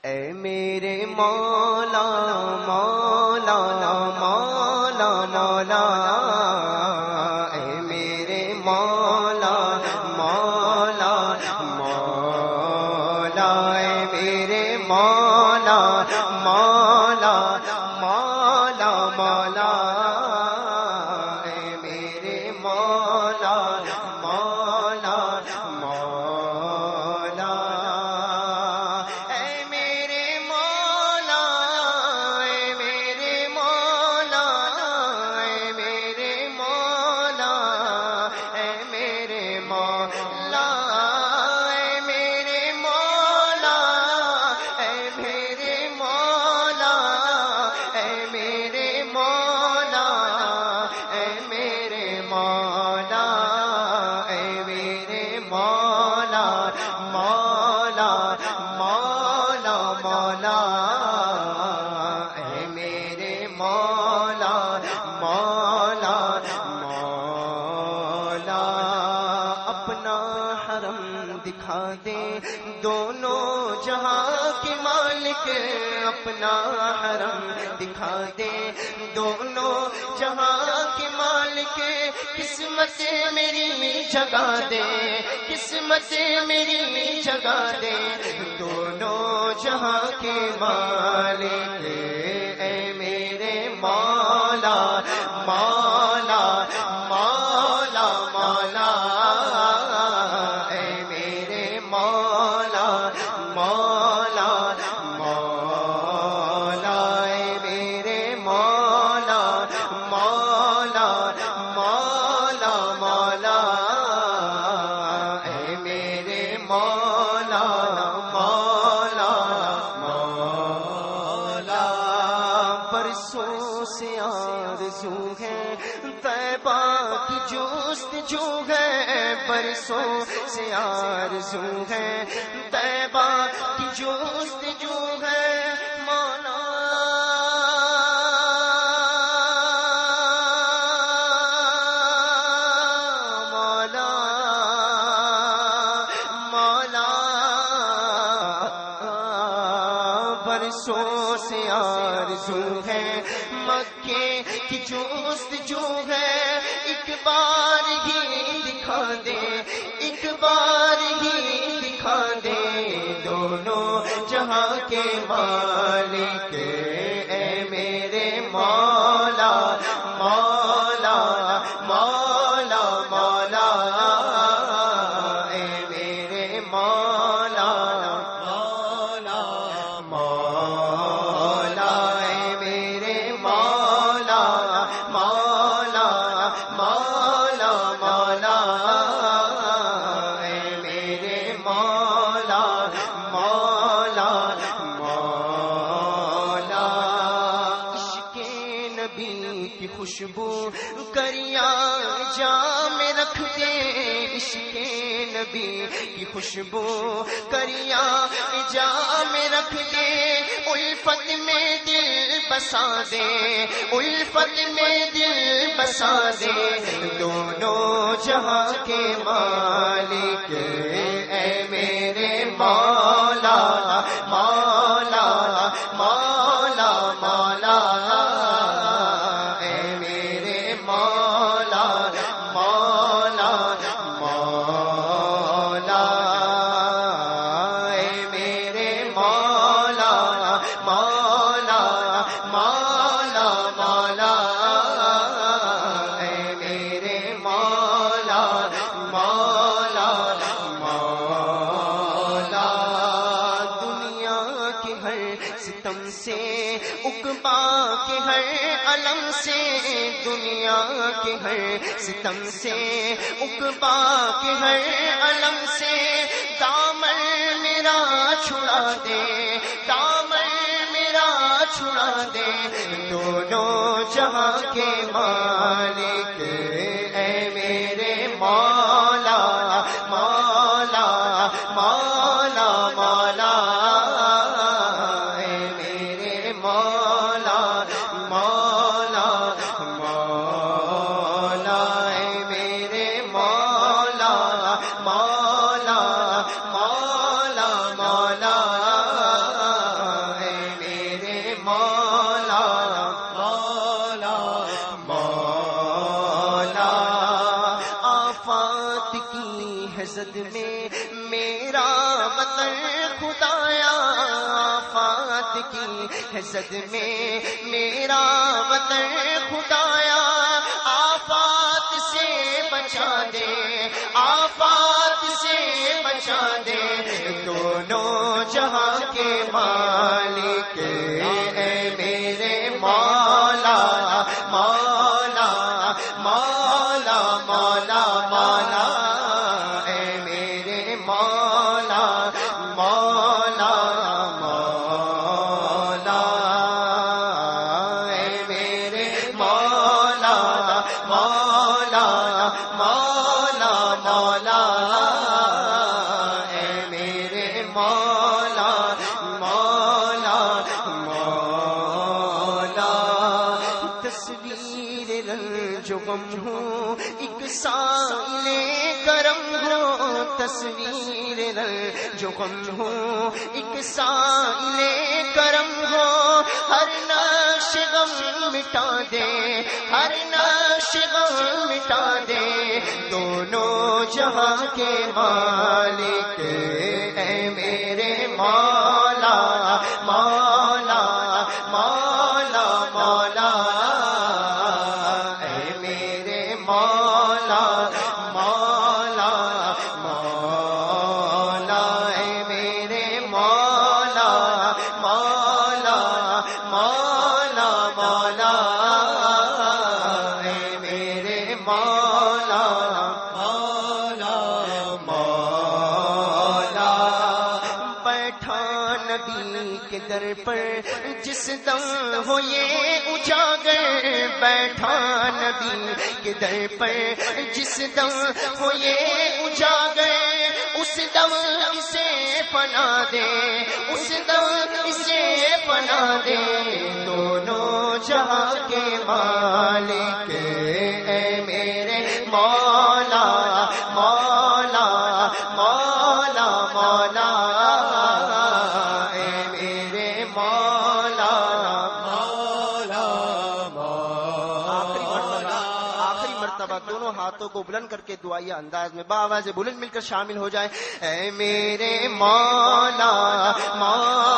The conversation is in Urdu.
اے میرے مولا مولا مولا مولا، اے میرے مولا مولا مولا، اے میرے مولا مولا مولا مولا، اے میرے مولا مولا مولا، اے میرے مولا، اے میرے مولا، اے میرے مولا، اے میرے مولا، اے میرے مولا، اے میرے مولا، اے میرے مولا، اے میرے مولا، اے میرے مولا مولا مولا مولا، اے میرے مولا مولا مولا، اپنا حرم دکھا دے دونوں جہاں کے مالک، اپنا حرم دکھا دے دونوں جہاں کے مالک، قسمت میری جگا دے، قسمت میری جگا دے، دونوں جہاں کے مالک، اے میرے مولا مولا مولا مولا، اے میرے مولا مولا مولا، اے میرے مولا مولا مولا مولا، اے میرے مولا مولا مولا، برسوں سے آرزو ہے طیبہ کی جستجو ہے، برسوں سے آرزو ہے طیبہ کی جستجو ہے، مولا مولا مولا، برسوں سے آرزو ہے مکے کی جستجو ہے، ایک بار ہی دکھا دے، ایک بار ہی دکھا دے، دونوں جہاں کے مالک، اے میرے مولا مولا مولا مولا، اے میرے مولا مولا مولا، اے میرے مولا مولا مولا مولا، اے میرے مولا مولا مولا، عشق نبی کی خوشبو کریا جام رکھ دے، عشق نبی کی خوشبو کریا جام رکھ دے، الفت میں دل بسا دے، الفت میں دل بسا دے، دونوں جہاں کے مالک، اے میرے مولا مولا مولا مولا، اے میرے مولا مولا مولا، اے میرے مولا مولا مولا مولا، اے میرے مولا مولا مولا، دنیا کے ہر ستم سے عقبا کے ہر علم سے، دنیا کے ہر ستم سے عقبا کے ہر علم سے، دامن میرا چھڑا دے، دامن میرا چھڑا دے، دونوں جہاں کے مالک، اے میرے مولا مولا مولا مولا، اے میرے مولا مولا مولا، اے میرے مولا مولا مولا مولا، ہے زد میں میرا وطن خدایا، آفات کی ہے زد میں میرا وطن خدایا، آفات سے بچا دے، آفات سے بچا دے، دونوں جہاں کے مالک اے میرے مولا مولا مولا مولا مولا، اے میرے مولا مولا مولا، اے میرے مولا مولا مولا مولا، اے میرے مولا مولا مولا، تصویر رنج و غم ہوں ایک سائل کرم ہو، تصویر رنج و غم ہوں ایک سائل کرم ہو، ہر نقش غم مٹا دے، ہر نقش غم مٹا دے، دونوں جہاں کے مالک اے میرے مولا مولا مولا مولا، اے میرے مولا مولا مولا، اے میرے مولا مولا مولا مولا، اے میرے مولا مولا مولا، بیٹھا نبی کے در پر جس دم ہو یہ اجاگر، بیٹھا نبی کے در پر جس دم ہو یہ اجاگر، اس دم اسے پناہ دے، اس دم اسے پناہ دے، دونوں جہاں کے مالک اے میرے مولا مولا مولا مولا، اے میرے مولا مولا مولا، آخری مرتبہ دونوں ہاتھوں کو بلند کر کے دعائیہ انداز میں باآواز بلند مل کر شامل ہو جائے، اے میرے مولا مولا